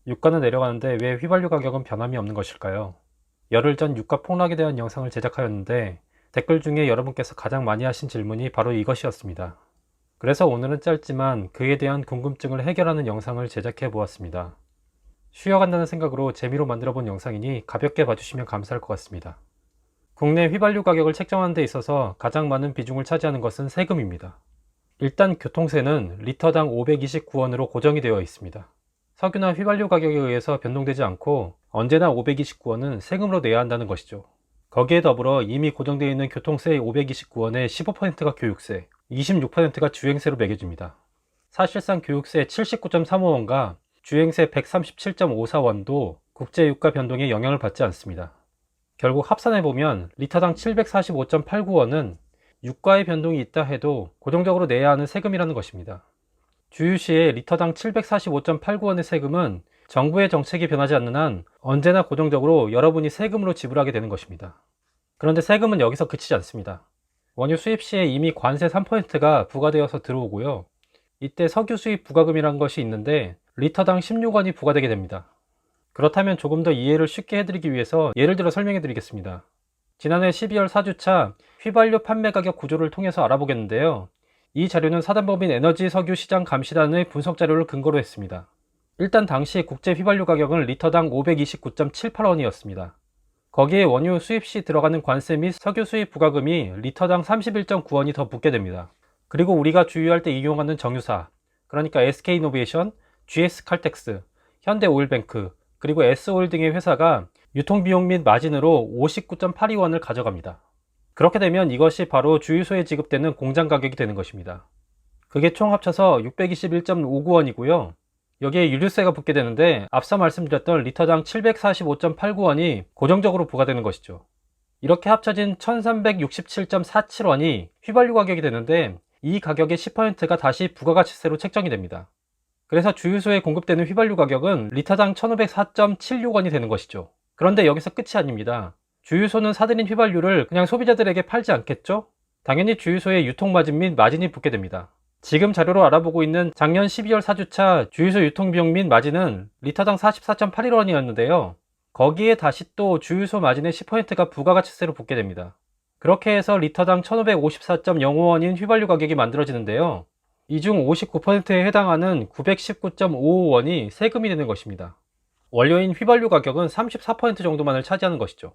유가는 내려가는데 왜 휘발유 가격은 변함이 없는 것일까요? 열흘 전 유가 폭락에 대한 영상을 제작하였는데 댓글 중에 여러분께서 가장 많이 하신 질문이 바로 이것이었습니다. 그래서 오늘은 짧지만 그에 대한 궁금증을 해결하는 영상을 제작해 보았습니다. 쉬어간다는 생각으로 재미로 만들어 본 영상이니 가볍게 봐주시면 감사할 것 같습니다. 국내 휘발유 가격을 책정하는 데 있어서 가장 많은 비중을 차지하는 것은 세금입니다. 일단 교통세는 리터당 529원으로 고정이 되어 있습니다. 석유나 휘발유 가격에 의해서 변동되지 않고 언제나 529원은 세금으로 내야 한다는 것이죠. 거기에 더불어 이미 고정되어 있는 교통세 529원의 15%가 교육세, 26%가 주행세로 매겨집니다. 사실상 교육세 79.35원과 주행세 137.54원도 국제유가 변동에 영향을 받지 않습니다. 결국 합산해보면 리터당 745.89원은 유가의 변동이 있다 해도 고정적으로 내야 하는 세금이라는 것입니다. 주유시에 리터당 745.89원의 세금은 정부의 정책이 변하지 않는 한 언제나 고정적으로 여러분이 세금으로 지불하게 되는 것입니다. 그런데 세금은 여기서 그치지 않습니다. 원유 수입 시에 이미 관세 3%가 부과되어서 들어오고요. 이때 석유 수입 부과금이라는 것이 있는데 리터당 16원이 부과되게 됩니다. 그렇다면 조금 더 이해를 쉽게 해드리기 위해서 예를 들어 설명해 드리겠습니다. 지난해 12월 4주차 휘발유 판매 가격 구조를 통해서 알아보겠는데요. 이 자료는 사단법인 에너지석유시장감시단의 분석 자료를 근거로 했습니다. 일단 당시 국제 휘발유 가격은 리터당 529.78원이었습니다. 거기에 원유 수입 시 들어가는 관세 및 석유 수입 부과금이 리터당 31.9원이 더 붙게 됩니다. 그리고 우리가 주유할 때 이용하는 정유사, 그러니까 SK이노베이션, GS칼텍스, 현대오일뱅크, 그리고 S오일 등의 회사가 유통비용 및 마진으로 59.82원을 가져갑니다. 그렇게 되면 이것이 바로 주유소에 지급되는 공장 가격이 되는 것입니다. 그게 총 합쳐서 621.59원이고요. 여기에 유류세가 붙게 되는데 앞서 말씀드렸던 리터당 745.89원이 고정적으로 부과되는 것이죠. 이렇게 합쳐진 1367.47원이 휘발유 가격이 되는데 이 가격의 10%가 다시 부가가치세로 책정이 됩니다. 그래서 주유소에 공급되는 휘발유 가격은 리터당 1504.76원이 되는 것이죠. 그런데 여기서 끝이 아닙니다. 주유소는 사들인 휘발유를 그냥 소비자들에게 팔지 않겠죠? 당연히 주유소에 유통마진 및 마진이 붙게 됩니다. 지금 자료로 알아보고 있는 작년 12월 4주차 주유소 유통비용 및 마진은 리터당 44.81원이었는데요. 거기에 다시 또 주유소 마진의 10%가 부가가치세로 붙게 됩니다. 그렇게 해서 리터당 1554.05원인 휘발유 가격이 만들어지는데요. 이 중 59%에 해당하는 919.55원이 세금이 되는 것입니다. 원료인 휘발유 가격은 34% 정도만을 차지하는 것이죠.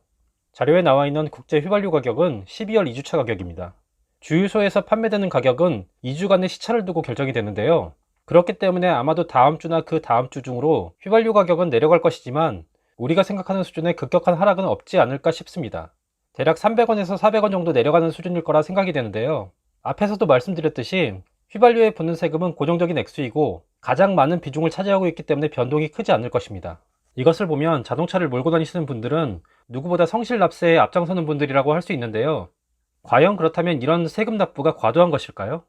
자료에 나와 있는 국제 휘발유 가격은 12월 2주차 가격입니다. 주유소에서 판매되는 가격은 2주간의 시차를 두고 결정이 되는데요. 그렇기 때문에 아마도 다음 주나 그 다음 주 중으로 휘발유 가격은 내려갈 것이지만 우리가 생각하는 수준의 급격한 하락은 없지 않을까 싶습니다. 대략 300원에서 400원 정도 내려가는 수준일 거라 생각이 되는데요. 앞에서도 말씀드렸듯이 휘발유에 붙는 세금은 고정적인 액수이고 가장 많은 비중을 차지하고 있기 때문에 변동이 크지 않을 것입니다. 이것을 보면 자동차를 몰고 다니시는 분들은 누구보다 성실 납세에 앞장서는 분들이라고 할 수 있는데요. 과연 그렇다면 이런 세금 납부가 과도한 것일까요?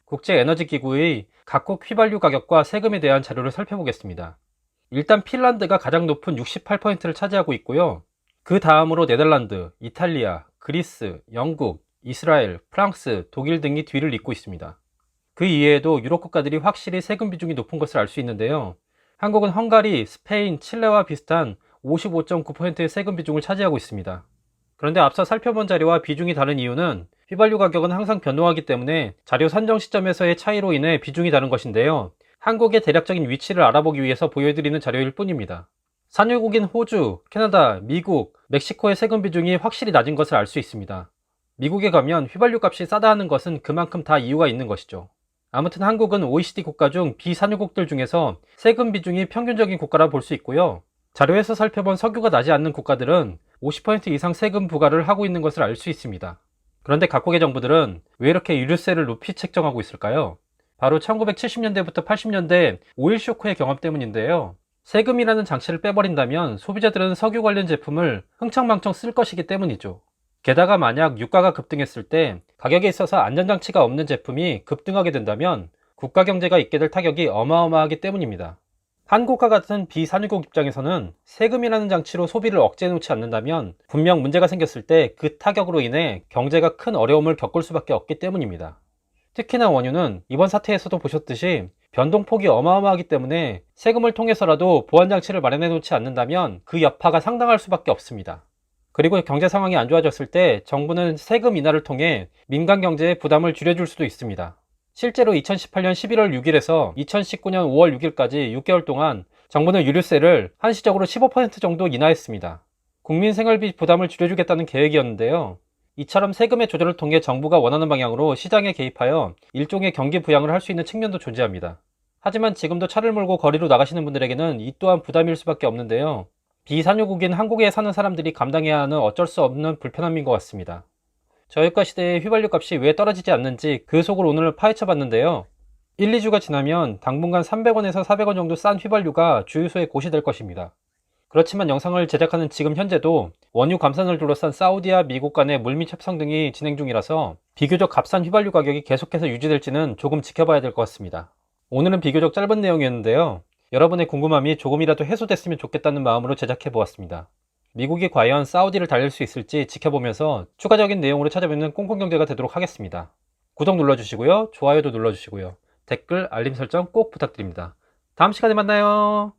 국제에너지기구의 각국 휘발유 가격과 세금에 대한 자료를 살펴보겠습니다. 일단 핀란드가 가장 높은 68%를 차지하고 있고요. 그 다음으로 네덜란드, 이탈리아, 그리스, 영국, 이스라엘, 프랑스, 독일 등이 뒤를 잇고 있습니다. 그 이외에도 유럽 국가들이 확실히 세금 비중이 높은 것을 알 수 있는데요. 한국은 헝가리, 스페인, 칠레와 비슷한 55.9%의 세금 비중을 차지하고 있습니다. 그런데 앞서 살펴본 자료와 비중이 다른 이유는 휘발유 가격은 항상 변동하기 때문에 자료 산정 시점에서의 차이로 인해 비중이 다른 것인데요. 한국의 대략적인 위치를 알아보기 위해서 보여드리는 자료일 뿐입니다. 산유국인 호주, 캐나다, 미국, 멕시코의 세금 비중이 확실히 낮은 것을 알 수 있습니다. 미국에 가면 휘발유 값이 싸다 하는 것은 그만큼 다 이유가 있는 것이죠. 아무튼 한국은 OECD 국가 중 비산유국들 중에서 세금 비중이 평균적인 국가라 볼 수 있고요. 자료에서 살펴본 석유가 나지 않는 국가들은 50% 이상 세금 부과를 하고 있는 것을 알 수 있습니다. 그런데 각국의 정부들은 왜 이렇게 유류세를 높이 책정하고 있을까요? 바로 1970년대부터 80년대 오일 쇼크의 경험 때문인데요. 세금이라는 장치를 빼버린다면 소비자들은 석유 관련 제품을 흥청망청 쓸 것이기 때문이죠. 게다가 만약 유가가 급등했을 때 가격에 있어서 안전장치가 없는 제품이 급등하게 된다면 국가 경제가 입게 될 타격이 어마어마하기 때문입니다. 한국과 같은 비산유국 입장에서는 세금이라는 장치로 소비를 억제해 놓지 않는다면 분명 문제가 생겼을 때 그 타격으로 인해 경제가 큰 어려움을 겪을 수밖에 없기 때문입니다. 특히나 원유는 이번 사태에서도 보셨듯이 변동폭이 어마어마하기 때문에 세금을 통해서라도 보완장치를 마련해 놓지 않는다면 그 여파가 상당할 수밖에 없습니다. 그리고 경제 상황이 안 좋아졌을 때 정부는 세금 인하를 통해 민간 경제의 부담을 줄여줄 수도 있습니다. 실제로 2018년 11월 6일에서 2019년 5월 6일까지 6개월 동안 정부는 유류세를 한시적으로 15% 정도 인하했습니다. 국민 생활비 부담을 줄여주겠다는 계획이었는데요. 이처럼 세금의 조절을 통해 정부가 원하는 방향으로 시장에 개입하여 일종의 경기 부양을 할 수 있는 측면도 존재합니다. 하지만 지금도 차를 몰고 거리로 나가시는 분들에게는 이 또한 부담일 수밖에 없는데요. 비산유국인 한국에 사는 사람들이 감당해야 하는 어쩔 수 없는 불편함인 것 같습니다. 저유가 시대에 휘발유 값이 왜 떨어지지 않는지 그 속을 오늘 파헤쳐 봤는데요. 1, 2주가 지나면 당분간 300원에서 400원 정도 싼 휘발유가 주유소에 고시될 것입니다. 그렇지만 영상을 제작하는 지금 현재도 원유 감산을 둘러싼 사우디와 미국 간의 물밑 협상 등이 진행 중이라서 비교적 값싼 휘발유 가격이 계속해서 유지될지는 조금 지켜봐야 될 것 같습니다. 오늘은 비교적 짧은 내용이었는데요. 여러분의 궁금함이 조금이라도 해소됐으면 좋겠다는 마음으로 제작해 보았습니다. 미국이 과연 사우디를 달릴 수 있을지 지켜보면서 추가적인 내용으로 찾아뵙는 꽁꽁경제가 되도록 하겠습니다. 구독 눌러주시고요. 좋아요도 눌러주시고요. 댓글, 알림 설정 꼭 부탁드립니다. 다음 시간에 만나요.